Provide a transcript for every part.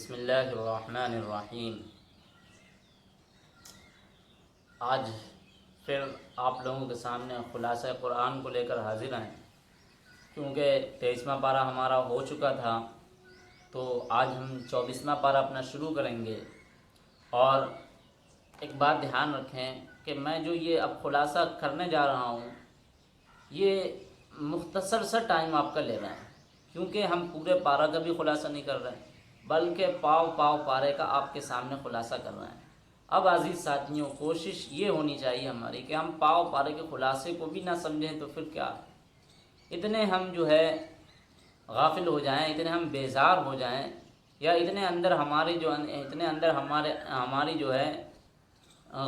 بسم اللہ الرحمن الرحیم۔ آج پھر آپ لوگوں کے سامنے خلاصہ قرآن کو لے کر حاضر ہیں، کیونکہ 23واں پارہ ہمارا ہو چکا تھا، تو آج ہم 24واں پارہ اپنا شروع کریں گے۔ اور ایک بات دھیان رکھیں کہ میں جو یہ اب خلاصہ کرنے جا رہا ہوں، یہ مختصر سا ٹائم آپ کا لے رہے ہیں، کیونکہ ہم پورے پارہ کا بھی خلاصہ نہیں کر رہے ہیں، بلکہ پاؤ پارے کا آپ کے سامنے خلاصہ کر رہے ہیں۔ اب عزیز ساتھیوں، کوشش یہ ہونی چاہیے ہماری کہ ہم پاؤ پارے کے خلاصے کو بھی نہ سمجھیں تو پھر کیا، اتنے ہم جو ہے غافل ہو جائیں، اتنے ہم بیزار ہو جائیں، یا اتنے اندر ہماری جو ہے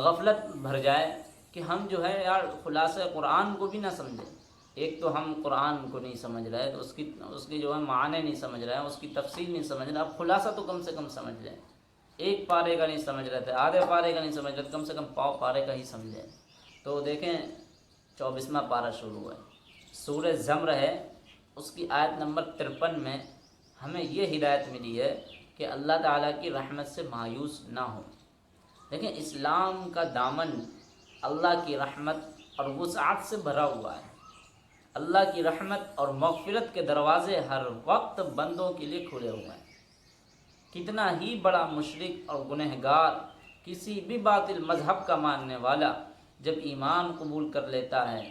غفلت بھر جائے کہ ہم جو ہے یار خلاصہ قرآن کو بھی نہ سمجھیں۔ ایک تو ہم قرآن کو نہیں سمجھ رہے، تو اس کی جو ہے معنی نہیں سمجھ رہے ہیں، اس کی تفصیل نہیں سمجھ رہے، اب خلاصہ تو کم سے کم سمجھ لیں۔ ایک پارے کا نہیں سمجھ رہے تھے، آدھے پارے کا نہیں سمجھ رہے تھے، کم سے کم پاؤ پارے کا ہی سمجھیں۔ تو دیکھیں 24واں پارہ شروع ہے، سورہ زمر ہے، اس کی آیت نمبر 53 میں ہمیں یہ ہدایت ملی ہے کہ اللہ تعالیٰ کی رحمت سے مایوس نہ ہو۔ لیکن اسلام کا دامن اللہ کی رحمت اور وسعت سے بھرا ہوا ہے۔ اللہ کی رحمت اور مغفرت کے دروازے ہر وقت بندوں کے لیے کھلے ہوئے ہیں۔ کتنا ہی بڑا مشرک اور گنہگار، کسی بھی باطل مذہب کا ماننے والا جب ایمان قبول کر لیتا ہے،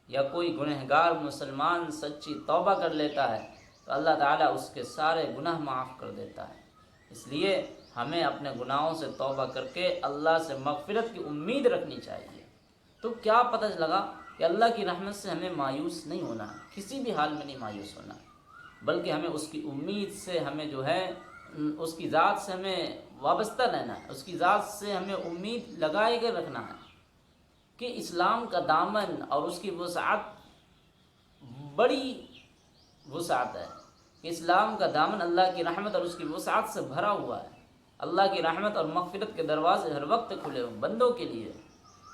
یا کوئی گنہگار مسلمان سچی توبہ کر لیتا ہے، تو اللہ تعالیٰ اس کے سارے گناہ معاف کر دیتا ہے۔ اس لیے ہمیں اپنے گناہوں سے توبہ کر کے اللہ سے مغفرت کی امید رکھنی چاہیے۔ تو کیا پتہ لگا کہ اللہ کی رحمت سے ہمیں مایوس نہیں ہونا، کسی بھی حال میں نہیں مایوس ہونا، بلکہ ہمیں اس کی امید سے، ہمیں جو ہے اس کی ذات سے ہمیں وابستہ رہنا ہے، اس کی ذات سے ہمیں امید لگائے کے رکھنا ہے کہ اسلام کا دامن اور اس کی وسعت بڑی وسعت ہے، کہ اسلام کا دامن اللہ کی رحمت اور اس کی وسعت سے بھرا ہوا ہے۔ اللہ کی رحمت اور مغفرت کے دروازے ہر وقت کھلے ہوئے بندوں کے لیے۔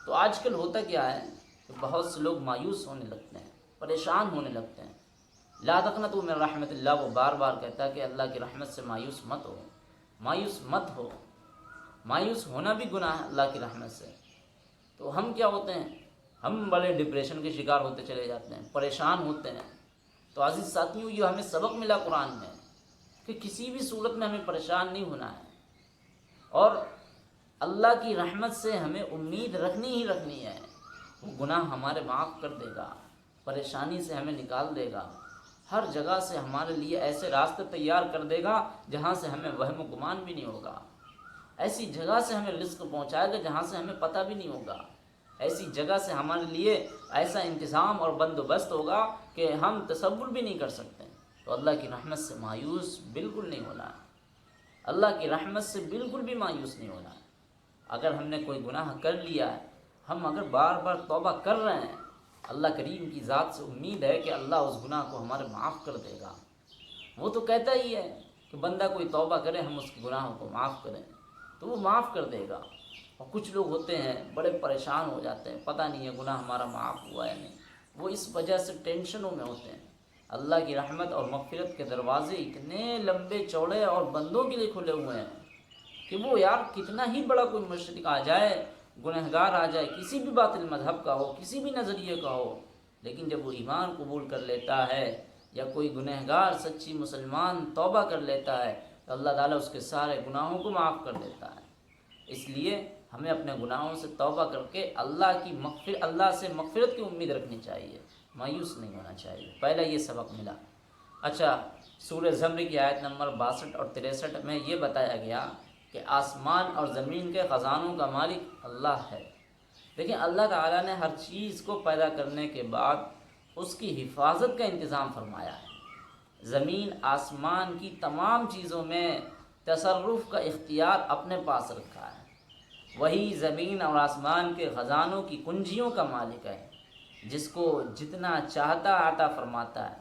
تو آج کل ہوتا کیا ہے کہ بہت سے لوگ مایوس ہونے لگتے ہیں، پریشان ہونے لگتے ہیں۔ لا تقنطوا من رحمت اللہ، وہ بار بار کہتا ہے کہ اللہ کی رحمت سے مایوس مت ہو، مایوس مت ہو۔ مایوس ہونا بھی گناہ ہے اللہ کی رحمت سے۔ تو ہم کیا ہوتے ہیں، ہم بڑے ڈپریشن کے شکار ہوتے چلے جاتے ہیں، پریشان ہوتے ہیں۔ تو عزیز ساتھیوں، یہ ہمیں سبق ملا قرآن میں کہ کسی بھی صورت میں ہمیں پریشان نہیں ہونا ہے، اور اللہ کی رحمت سے ہمیں امید رکھنی ہی رکھنی ہے۔ وہ گناہ ہمارے معاف کر دے گا، پریشانی سے ہمیں نکال دے گا، ہر جگہ سے ہمارے لیے ایسے راستے تیار کر دے گا جہاں سے ہمیں وہم و گمان بھی نہیں ہوگا، ایسی جگہ سے ہمیں رزق پہنچائے گا جہاں سے ہمیں پتہ بھی نہیں ہوگا، ایسی جگہ سے ہمارے لیے ایسا انتظام اور بندوبست ہوگا کہ ہم تصور بھی نہیں کر سکتے۔ تو اللہ کی رحمت سے مایوس بالکل نہیں ہونا ہے، اللہ کی رحمت سے بالکل بھی مایوس نہیں ہونا ہے۔ اگر ہم نے کوئی گناہ کر لیا ہے، ہم اگر بار بار توبہ کر رہے ہیں، اللہ کریم کی ذات سے امید ہے کہ اللہ اس گناہ کو ہمارے معاف کر دے گا۔ وہ تو کہتا ہی ہے کہ بندہ کوئی توبہ کرے، ہم اس کے گناہوں کو معاف کریں تو وہ معاف کر دے گا۔ اور کچھ لوگ ہوتے ہیں بڑے پریشان ہو جاتے ہیں، پتہ نہیں ہے گناہ ہمارا معاف ہوا ہے نہیں، وہ اس وجہ سے ٹینشنوں میں ہوتے ہیں۔ اللہ کی رحمت اور مغفرت کے دروازے اتنے لمبے چوڑے اور بندوں کے لیے کھلے ہوئے ہیں کہ وہ یار کتنا ہی بڑا کوئی مشرک آ جائے، گنہگار آ جائے، کسی بھی باطل مذہب کا ہو، کسی بھی نظریے کا ہو، لیکن جب وہ ایمان قبول کر لیتا ہے، یا کوئی گنہگار سچی مسلمان توبہ کر لیتا ہے، تو اللہ تعالیٰ اس کے سارے گناہوں کو معاف کر دیتا ہے۔ اس لیے ہمیں اپنے گناہوں سے توبہ کر کے اللہ سے مغفرت کی امید رکھنی چاہیے، مایوس نہیں ہونا چاہیے۔ پہلا یہ سبق ملا۔ اچھا، سورہ زمر کی آیت نمبر 62 اور 63 میں یہ بتایا گیا کہ آسمان اور زمین کے خزانوں کا مالک اللہ ہے۔ لیکن اللہ تعالیٰ نے ہر چیز کو پیدا کرنے کے بعد اس کی حفاظت کا انتظام فرمایا ہے۔ زمین آسمان کی تمام چیزوں میں تصرف کا اختیار اپنے پاس رکھا ہے۔ وہی زمین اور آسمان کے خزانوں کی کنجیوں کا مالک ہے، جس کو جتنا چاہتا عطا فرماتا ہے۔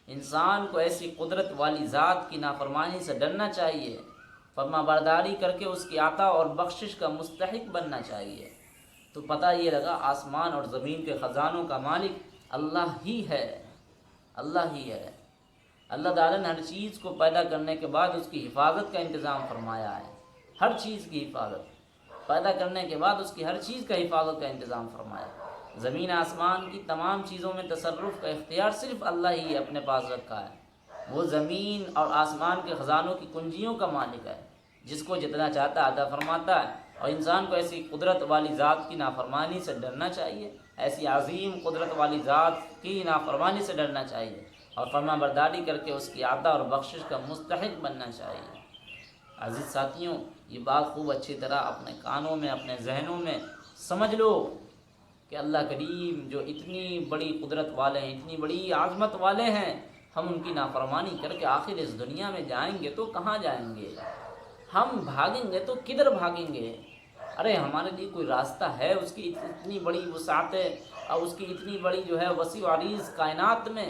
انسان کو ایسی قدرت والی ذات کی نافرمانی سے ڈرنا چاہیے، فرما برداری کر کے اس کی عطا اور بخشش کا مستحق بننا چاہیے۔ تو پتہ یہ لگا آسمان اور زمین کے خزانوں کا مالک اللہ ہی ہے، اللہ ہی ہے۔ اللہ تعالیٰ نے ہر چیز کو پیدا کرنے کے بعد اس کی حفاظت کا انتظام فرمایا ہے، ہر چیز کی حفاظت، پیدا کرنے کے بعد اس کی ہر چیز کا حفاظت کا انتظام فرمایا۔ زمین آسمان کی تمام چیزوں میں تصرف کا اختیار صرف اللہ ہی اپنے پاس رکھا ہے۔ وہ زمین اور آسمان کے خزانوں کی کنجیوں کا مالک ہے، جس کو جتنا چاہتا عطا فرماتا ہے، اور انسان کو ایسی قدرت والی ذات کی نافرمانی سے ڈرنا چاہیے، ایسی عظیم قدرت والی ذات کی نافرمانی سے ڈرنا چاہیے، اور فرما برداری کر کے اس کی عطا اور بخشش کا مستحق بننا چاہیے۔ عزیز ساتھیوں، یہ بات خوب اچھی طرح اپنے کانوں میں، اپنے ذہنوں میں سمجھ لو کہ اللہ کریم جو اتنی بڑی قدرت والے ہیں، اتنی بڑی عظمت والے ہیں، ہم ان کی نافرمانی کر کے آخر اس دنیا میں جائیں گے تو کہاں جائیں گے؟ ہم بھاگیں گے تو کدھر بھاگیں گے؟ ارے ہمارے لیے کوئی راستہ ہے؟ اس کی اتنی بڑی وسعت اور اس کی اتنی بڑی جو ہے وسیع و عریض کائنات میں،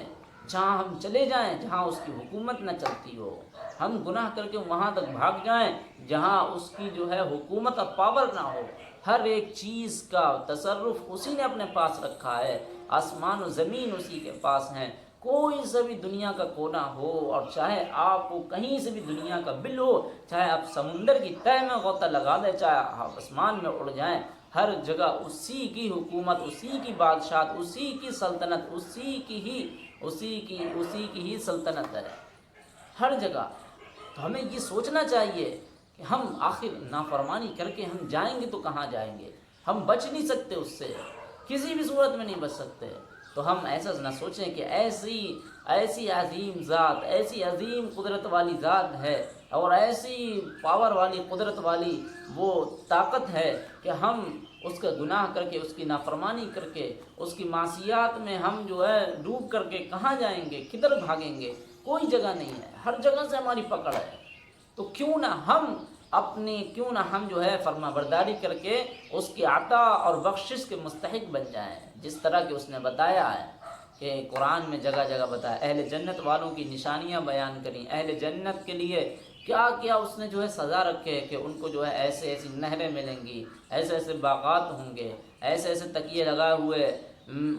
جہاں ہم چلے جائیں، جہاں اس کی حکومت نہ چلتی ہو، ہم گناہ کر کے وہاں تک بھاگ جائیں جہاں اس کی جو ہے حکومت اور پاور نہ ہو۔ ہر ایک چیز کا تصرف اسی نے اپنے پاس رکھا ہے، آسمان و زمین اسی کے پاس ہیں۔ کوئی سے بھی دنیا کا کونا ہو، اور چاہے آپ کو کہیں سے بھی دنیا کا بل ہو، چاہے آپ سمندر کی تہہ میں غوطہ لگا دیں، چاہے آپ آسمان میں اڑ جائیں، ہر جگہ اسی کی حکومت، اسی کی بادشاہت، اسی کی سلطنت، اسی کی ہی سلطنت ہے ہر جگہ۔ تو ہمیں یہ سوچنا چاہیے کہ ہم آخر نافرمانی کر کے ہم جائیں گے تو کہاں جائیں گے؟ ہم بچ نہیں سکتے اس سے، کسی بھی صورت میں نہیں بچ سکتے۔ تو ہم ایسا نہ سوچیں کہ ایسی عظیم ذات، ایسی عظیم قدرت والی ذات ہے، اور ایسی پاور والی قدرت والی وہ طاقت ہے کہ ہم اس کا گناہ کر کے، اس کی نافرمانی کر کے، اس کی معصیات میں ہم جو ہے ڈوب کر کے کہاں جائیں گے؟ کدھر بھاگیں گے؟ کوئی جگہ نہیں ہے، ہر جگہ سے ہماری پکڑ ہے۔ تو کیوں نہ ہم جو ہے فرما برداری کر کے اس کی عطا اور بخشش کے مستحق بن جائیں، جس طرح کہ اس نے بتایا ہے کہ قرآن میں جگہ جگہ بتایا، اہل جنت والوں کی نشانیاں بیان کریں، اہل جنت کے لیے کیا کیا اس نے جو ہے سزا رکھے کہ ان کو جو ہے ایسی نہریں ملیں گی، ایسے باغات ہوں گے، ایسے تکیے لگائے ہوئے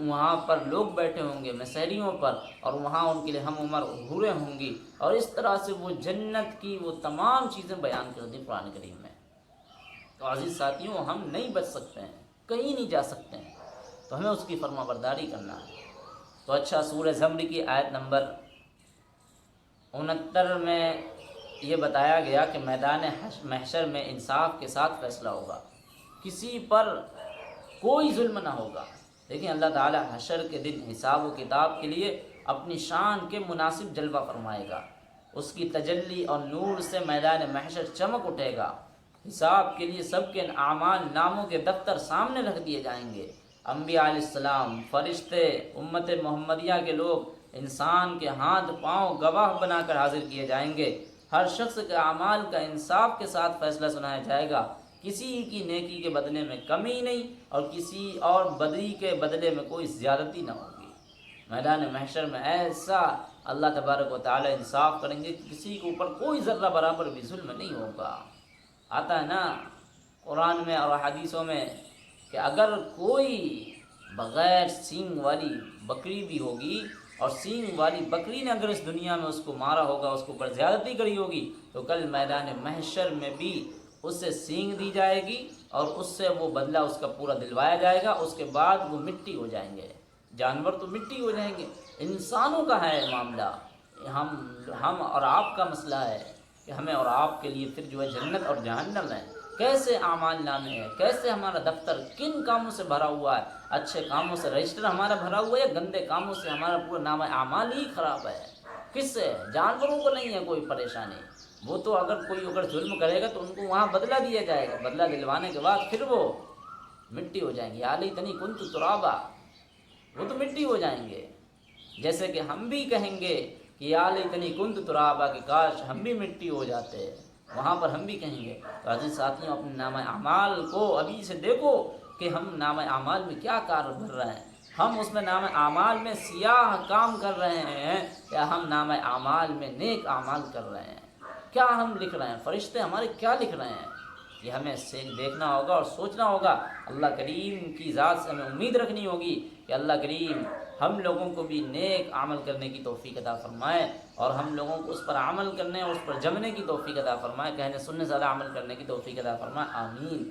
وہاں پر لوگ بیٹھے ہوں گے مسحریوں پر، اور وہاں ان کے لیے ہم عمر حوریں ہوں گی، اور اس طرح سے وہ جنت کی وہ تمام چیزیں بیان کر دی قرآن کریم میں۔ تو عزیز ساتھیوں، ہم نہیں بچ سکتے ہیں، کہیں نہیں جا سکتے ہیں، تو ہمیں اس کی فرما برداری کرنا ہے۔ تو اچھا، سورہ زمر کی آیت نمبر 69 میں یہ بتایا گیا کہ میدان محشر میں انصاف کے ساتھ فیصلہ ہوگا، کسی پر کوئی ظلم نہ ہوگا۔ لیکن اللہ تعالی حشر کے دن حساب و کتاب کے لیے اپنی شان کے مناسب جلوہ فرمائے گا، اس کی تجلی اور نور سے میدان محشر چمک اٹھے گا۔ حساب کے لیے سب کے اعمال ناموں کے دفتر سامنے رکھ دیے جائیں گے۔ انبیاء علیہ السلام، فرشتے، امت محمدیہ کے لوگ، انسان کے ہاتھ پاؤں گواہ بنا کر حاضر کیے جائیں گے۔ ہر شخص کے اعمال کا انصاف کے ساتھ فیصلہ سنایا جائے گا، کسی کی نیکی کے بدلے میں کمی نہیں، اور کسی اور بدی کے بدلے میں کوئی زیادتی نہ ہوگی۔ میدان محشر میں ایسا اللہ تبارک و تعالی انصاف کریں گے کہ کسی کے اوپر کوئی ذرہ برابر بھی ظلم نہیں ہوگا۔ آتا ہے نا قرآن میں اور حدیثوں میں کہ اگر کوئی بغیر سینگ والی بکری بھی ہوگی، اور سینگ والی بکری نے اگر اس دنیا میں اس کو مارا ہوگا، اس کے اوپر زیادتی کری ہوگی، تو کل میدان محشر میں بھی اس سے سینگ دی جائے گی، اور اس سے وہ بدلہ اس کا پورا دلوایا جائے گا۔ اس کے بعد وہ مٹی ہو جائیں گے، جانور تو مٹی ہو جائیں گے، انسانوں کا ہے معاملہ۔ ہم اور آپ کا مسئلہ ہے کہ ہمیں اور آپ کے لیے پھر جو ہے جنت اور جہنم ہے، کیسے اعمال نامے ہیں، کیسے ہمارا دفتر کن کاموں سے بھرا ہوا ہے، اچھے کاموں سے رجسٹر ہمارا بھرا ہوا ہے، یا گندے کاموں سے ہمارا پورا نامہ اعمال ہی خراب ہے۔ کس سے؟ جانوروں کو نہیں ہے کوئی پریشانی، وہ تو اگر ظلم کرے گا تو ان کو وہاں بدلہ دیا جائے گا، بدلہ دلوانے کے بعد پھر وہ مٹی ہو جائیں گے۔ یا لیتنی کنت ترابا، وہ تو مٹی ہو جائیں گے۔ جیسے کہ ہم بھی کہیں گے کہ یا لیتنی کنت ترابا، کہ کاش ہم بھی مٹی ہو جاتے، وہاں پر ہم بھی کہیں گے۔ تو عزیز ساتھیوں، اپنے نامہ اعمال کو ابھی سے دیکھو کہ ہم نامہ اعمال میں کیا کار بھر رہے ہیں۔ ہم اس میں نامہ اعمال میں سیاہ کام کر رہے ہیں، یا ہم نامہ اعمال میں نیک اعمال کر رہے ہیں؟ کیا ہم لکھ رہے ہیں؟ فرشتے ہمارے کیا لکھ رہے ہیں؟ یہ ہمیں دیکھنا ہوگا اور سوچنا ہوگا۔ اللہ کریم کی ذات سے ہمیں امید رکھنی ہوگی کہ اللہ کریم ہم لوگوں کو بھی نیک عمل کرنے کی توفیق عطا فرمائے، اور ہم لوگوں کو اس پر عمل کرنے اور اس پر جمنے کی توفیق عطا فرمائے، کہنے سننے سے زیادہ عمل کرنے کی توفیق عطا فرمائے، آمین۔